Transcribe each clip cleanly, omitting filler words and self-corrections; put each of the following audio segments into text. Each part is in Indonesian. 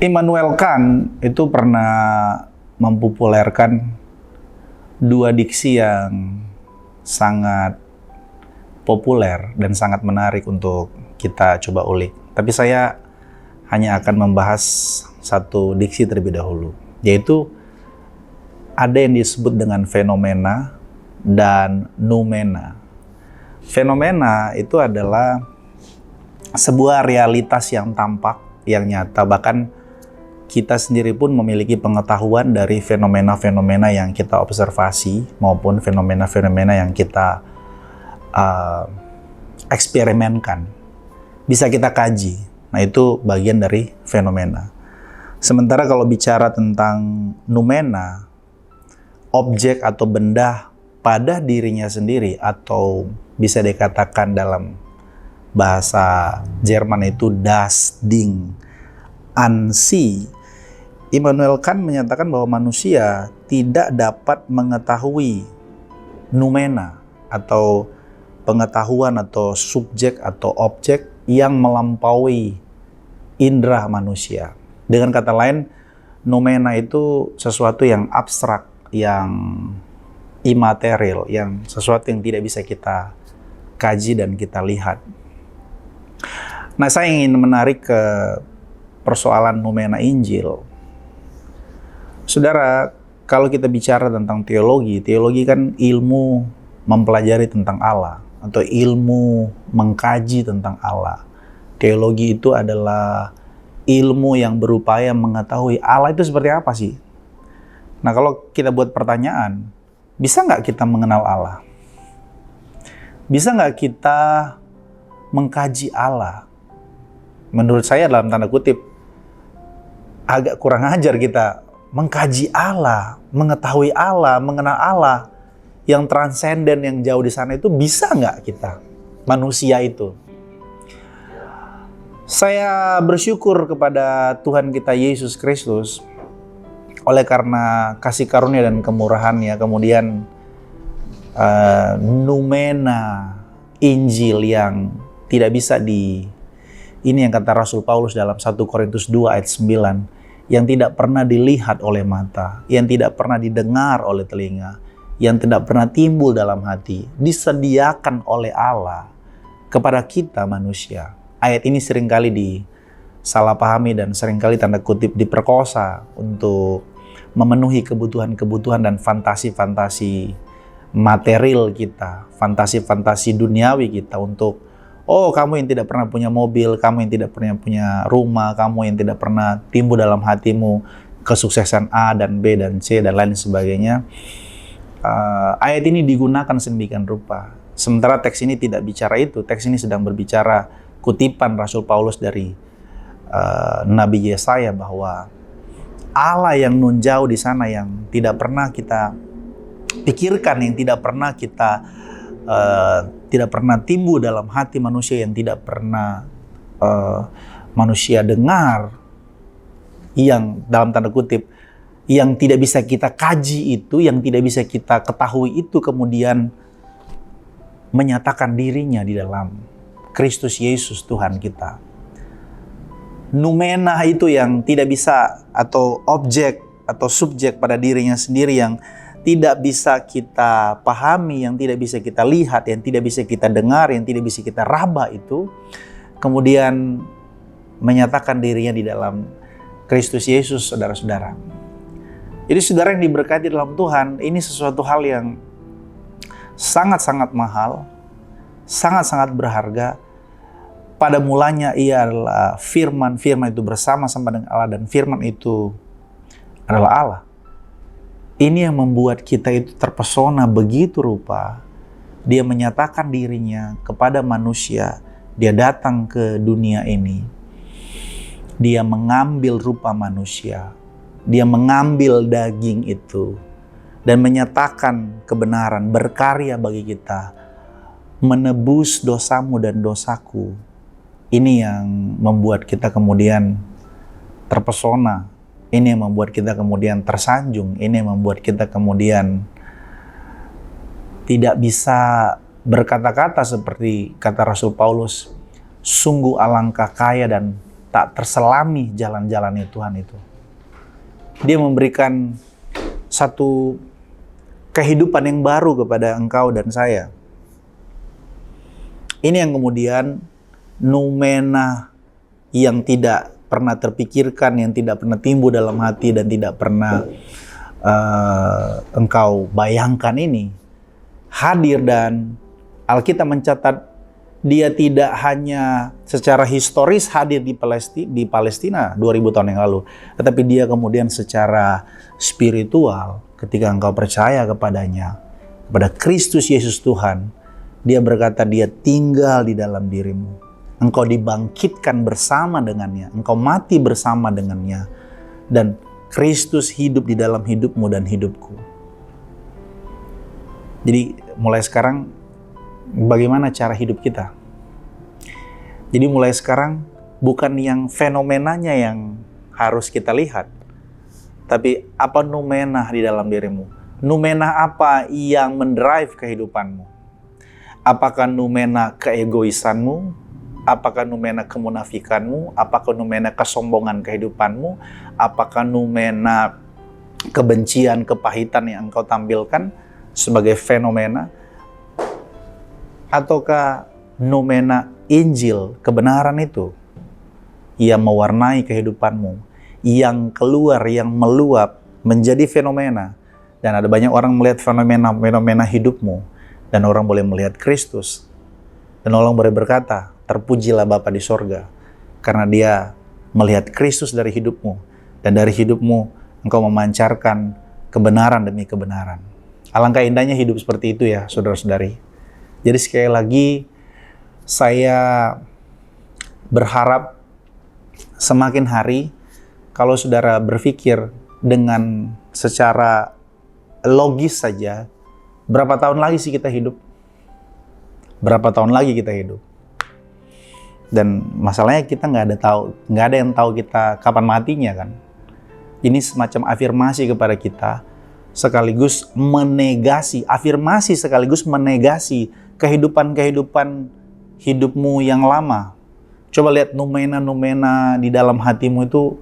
Immanuel Kant itu pernah mempopulerkan dua diksi yang sangat populer dan sangat menarik untuk kita coba ulik. Tapi saya hanya akan membahas satu diksi terlebih dahulu, yaitu ada yang disebut dengan fenomena dan noumena. Fenomena itu adalah sebuah realitas yang tampak, yang nyata, bahkan kita sendiri pun memiliki pengetahuan dari fenomena-fenomena yang kita observasi maupun fenomena-fenomena yang kita eksperimenkan. Bisa kita kaji. Nah, itu bagian dari fenomena. Sementara kalau bicara tentang noumena, objek atau benda pada dirinya sendiri, atau bisa dikatakan dalam bahasa Jerman itu das Ding an sich. Immanuel Kant menyatakan bahwa manusia tidak dapat mengetahui noumena atau pengetahuan atau subjek atau objek yang melampaui indera manusia. Dengan kata lain, noumena itu sesuatu yang abstrak, yang imaterial, yang sesuatu yang tidak bisa kita kaji dan kita lihat. Nah, saya ingin menarik ke persoalan noumena Injil. Saudara, kalau kita bicara tentang teologi kan ilmu mempelajari tentang Allah atau ilmu mengkaji tentang Allah. Teologi itu adalah ilmu yang berupaya mengetahui Allah itu seperti apa sih. Nah, kalau kita buat pertanyaan, bisa nggak kita mengenal Allah? Bisa nggak kita mengkaji Allah? Menurut saya dalam tanda kutip, agak kurang ajar kita mengkaji Allah, mengetahui Allah, mengenal Allah yang transenden, yang jauh di sana itu. Bisa nggak kita, manusia itu? Saya bersyukur kepada Tuhan kita Yesus Kristus, oleh karena kasih karunia dan kemurahan-Nya, kemudian noumena Injil yang tidak bisa ini yang kata Rasul Paulus dalam 1 Korintus 2 ayat 9, yang tidak pernah dilihat oleh mata, yang tidak pernah didengar oleh telinga, yang tidak pernah timbul dalam hati, disediakan oleh Allah kepada kita manusia. Ayat ini seringkali disalahpahami dan seringkali tanda kutip diperkosa untuk memenuhi kebutuhan-kebutuhan dan fantasi-fantasi material kita, fantasi-fantasi duniawi kita untuk kamu yang tidak pernah punya mobil, kamu yang tidak pernah punya rumah, kamu yang tidak pernah timbul dalam hatimu kesuksesan A dan B dan C dan lain sebagainya. Ayat ini digunakan sedemikian rupa. Sementara teks ini tidak bicara itu. Teks ini sedang berbicara kutipan Rasul Paulus dari Nabi Yesaya bahwa Allah yang nun jauh di sana, yang tidak pernah kita pikirkan, yang tidak pernah kita tidak pernah timbul dalam hati manusia, yang tidak pernah manusia dengar, yang dalam tanda kutip yang tidak bisa kita kaji itu, yang tidak bisa kita ketahui itu, kemudian menyatakan dirinya di dalam Kristus Yesus Tuhan kita. Noumena itu yang tidak bisa, atau objek atau subjek pada dirinya sendiri yang tidak bisa kita pahami, yang tidak bisa kita lihat, yang tidak bisa kita dengar, yang tidak bisa kita raba itu, kemudian menyatakan dirinya di dalam Kristus Yesus, saudara-saudara. Jadi saudara yang diberkati dalam Tuhan, ini sesuatu hal yang sangat-sangat mahal, sangat-sangat berharga. Pada mulanya ia adalah firman, firman itu bersama-sama dengan Allah, dan firman itu adalah Allah. Ini yang membuat kita itu terpesona begitu rupa. Dia menyatakan dirinya kepada manusia. Dia datang ke dunia ini. Dia mengambil rupa manusia. Dia mengambil daging itu dan menyatakan kebenaran, berkarya bagi kita, menebus dosamu dan dosaku. Ini yang membuat kita kemudian terpesona. Ini yang membuat kita kemudian tersanjung. Ini yang membuat kita kemudian tidak bisa berkata-kata seperti kata Rasul Paulus, sungguh alangkah kaya dan tak terselami jalan-jalannya Tuhan itu. Dia memberikan satu kehidupan yang baru kepada engkau dan saya. Ini yang kemudian noumena yang tidak pernah terpikirkan, yang tidak pernah timbul dalam hati dan tidak pernah engkau bayangkan ini hadir, dan Alkitab mencatat dia tidak hanya secara historis hadir di Palestina 2000 tahun yang lalu, tetapi dia kemudian secara spiritual ketika engkau percaya kepadanya, kepada Kristus Yesus Tuhan, dia berkata dia tinggal di dalam dirimu. Engkau dibangkitkan bersama dengannya, engkau mati bersama dengannya, dan Kristus hidup di dalam hidupmu dan hidupku. Jadi mulai sekarang bagaimana cara hidup kita? Jadi mulai sekarang bukan yang fenomenanya yang harus kita lihat, tapi apa noumena di dalam dirimu? Noumena apa yang mendrive kehidupanmu? Apakah noumena keegoisanmu? Apakah noumena kemunafikanmu? Apakah noumena kesombongan kehidupanmu? Apakah noumena kebencian, kepahitan yang engkau tampilkan sebagai fenomena? Ataukah noumena Injil, kebenaran itu yang mewarnai kehidupanmu, yang keluar, yang meluap menjadi fenomena? Dan ada banyak orang melihat fenomena hidupmu, dan orang boleh melihat Kristus, dan orang boleh berkata, terpujilah Bapa di sorga, karena dia melihat Kristus dari hidupmu, dan dari hidupmu engkau memancarkan kebenaran demi kebenaran. Alangkah indahnya hidup seperti itu ya, saudara-saudari. Jadi sekali lagi, saya berharap semakin hari, kalau saudara berpikir dengan secara logis saja, berapa tahun lagi sih kita hidup? Berapa tahun lagi kita hidup? Dan masalahnya kita nggak ada yang tahu kita kapan matinya kan. Ini semacam afirmasi kepada kita, sekaligus menegasi, afirmasi sekaligus menegasi kehidupan hidupmu yang lama. Coba lihat noumena di dalam hatimu itu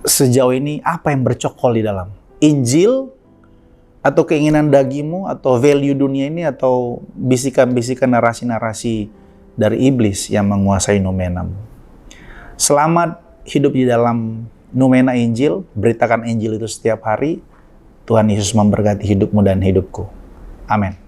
sejauh ini apa yang bercokol di dalam? Injil atau keinginan dagingmu, atau value dunia ini, atau bisikan-bisikan narasi-narasi dari iblis yang menguasai noumenamu. Selamat hidup di dalam noumena Injil, beritakan Injil itu setiap hari. Tuhan Yesus memberkati hidupmu dan hidupku. Amin.